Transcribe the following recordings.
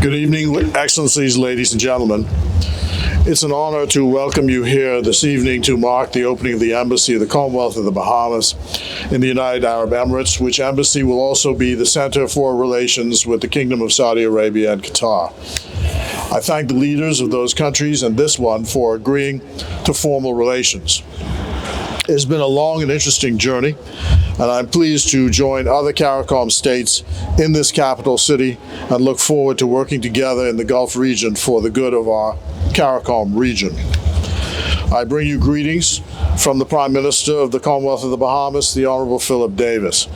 Good evening, Excellencies, ladies and gentlemen. It's an honor to welcome you here this evening to mark the opening of the Embassy of the Commonwealth of the Bahamas in the United Arab Emirates, which embassy will also be the center for relations with the Kingdom of Saudi Arabia and Qatar. I thank the leaders of those countries and this one for agreeing to formal relations. It's been a long and interesting journey, and I'm pleased to join other CARICOM states in this capital city and look forward to working together in the Gulf region for the good of our CARICOM region. I bring you greetings from the Prime Minister of the Commonwealth of the Bahamas, the Honorable Philip Davis,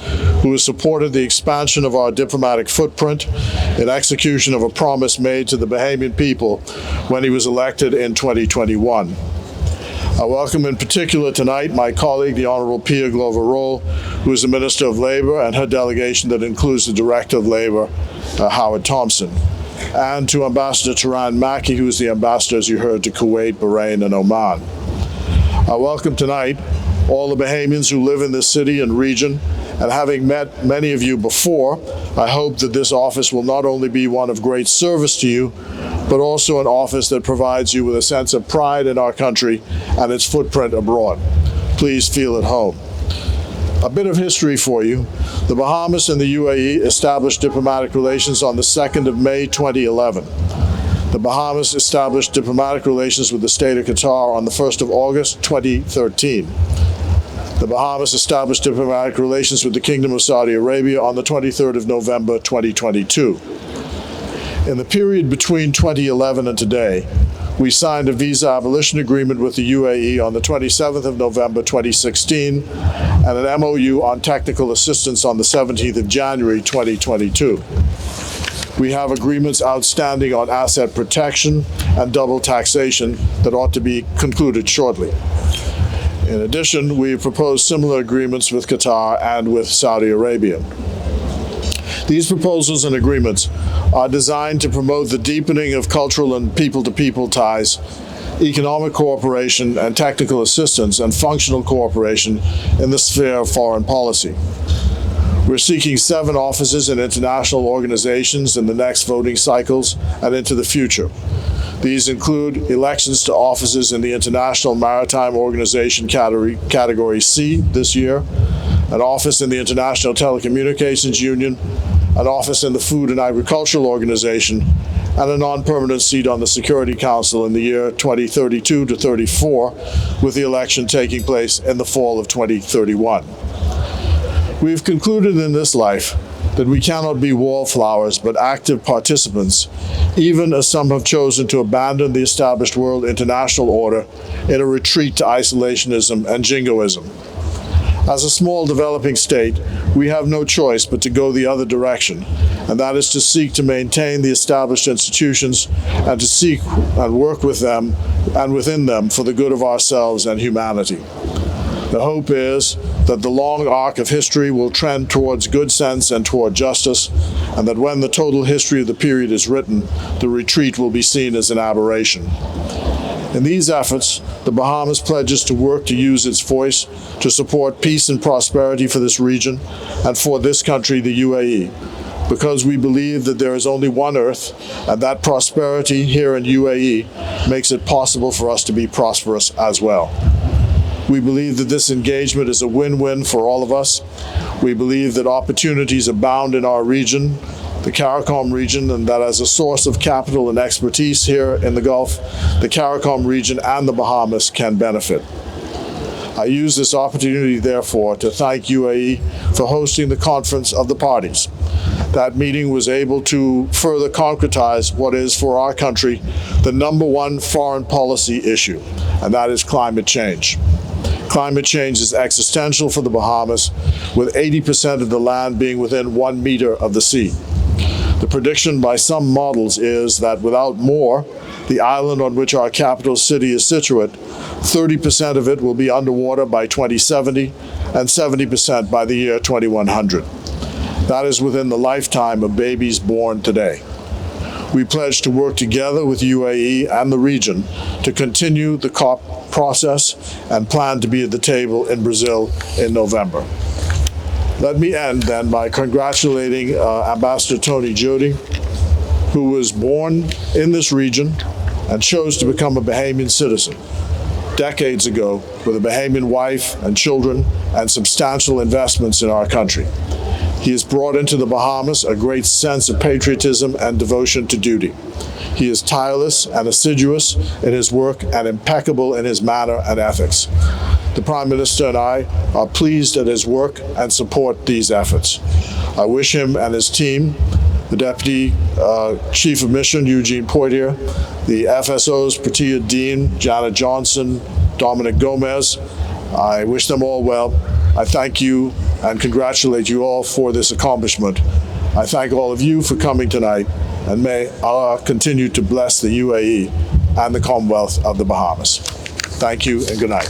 who has supported the expansion of our diplomatic footprint in execution of a promise made to the Bahamian people when he was elected in 2021. I welcome in particular tonight my colleague, the Honorable Pia Glover-Roll, who is the Minister of Labor, and her delegation that includes the Director of Labor, Howard Thompson, and to Ambassador Turan Maki, who is the ambassador, as you heard, to Kuwait, Bahrain, and Oman. I welcome tonight all the Bahamians who live in this city and region, and having met many of you before, I hope that this office will not only be one of great service to you, but also an office that provides you with a sense of pride in our country and its footprint abroad. Please feel at home. A bit of history for you. The Bahamas and the UAE established diplomatic relations on the 2nd of May 2011. The Bahamas established diplomatic relations with the state of Qatar on the 1st of August 2013. The Bahamas established diplomatic relations with the Kingdom of Saudi Arabia on the 23rd of November 2022. In the period between 2011 and today, we signed a visa abolition agreement with the UAE on the 27th of November 2016 and an MOU on technical assistance on the 17th of January 2022. We have agreements outstanding on asset protection and double taxation that ought to be concluded shortly. In addition, we have proposed similar agreements with Qatar and with Saudi Arabia. These proposals and agreements are designed to promote the deepening of cultural and people-to-people ties, economic cooperation and technical assistance, and functional cooperation in the sphere of foreign policy. We're seeking 7 offices in international organizations in the next voting cycles and into the future. These include elections to offices in the International Maritime Organization Category C this year, an office in the International Telecommunications Union, an office in the Food and Agricultural Organization, and a non-permanent seat on the Security Council in the year 2032 to 34, with the election taking place in the fall of 2031. We've concluded in this life that we cannot be wallflowers but active participants, even as some have chosen to abandon the established world international order in a retreat to isolationism and jingoism. As a small developing state, we have no choice but to go the other direction, and that is to seek to maintain the established institutions and to seek and work with them and within them for the good of ourselves and humanity. The hope is that the long arc of history will trend towards good sense and toward justice, and that when the total history of the period is written, the retreat will be seen as an aberration. In these efforts, the Bahamas pledges to work to use its voice to support peace and prosperity for this region and for this country, the UAE, because we believe that there is only one Earth, and that prosperity here in UAE makes it possible for us to be prosperous as well. We believe that this engagement is a win-win for all of us. We believe that opportunities abound in our region, the CARICOM region, and that as a source of capital and expertise here in the Gulf, the CARICOM region and the Bahamas can benefit. I use this opportunity, therefore, to thank UAE for hosting the Conference of the Parties. That meeting was able to further concretize what is, for our country, the #1 foreign policy issue, and that is climate change. Climate change is existential for the Bahamas, with 80% of the land being within 1 meter of the sea. The prediction by some models is that without more, the island on which our capital city is situate, 30% of it will be underwater by 2070 and 70% by the year 2100. That is within the lifetime of babies born today. We pledge to work together with UAE and the region to continue the COP process and plan to be at the table in Brazil in November. Let me end then by congratulating Ambassador Tony Jody who was born in this region and chose to become a Bahamian citizen decades ago with a Bahamian wife and children and substantial investments in our country. He has brought into the Bahamas a great sense of patriotism and devotion to duty. He is tireless and assiduous in his work and impeccable in his manner and ethics. The Prime Minister and I are pleased at his work and support these efforts. I wish him and his team, the Deputy Chief of Mission, Eugene Poitier, the FSOs, Pratia Dean, Janet Johnson, Dominic Gomez, I wish them all well. I thank you and congratulate you all for this accomplishment. I thank all of you for coming tonight, and may Allah continue to bless the UAE and the Commonwealth of the Bahamas. Thank you and good night.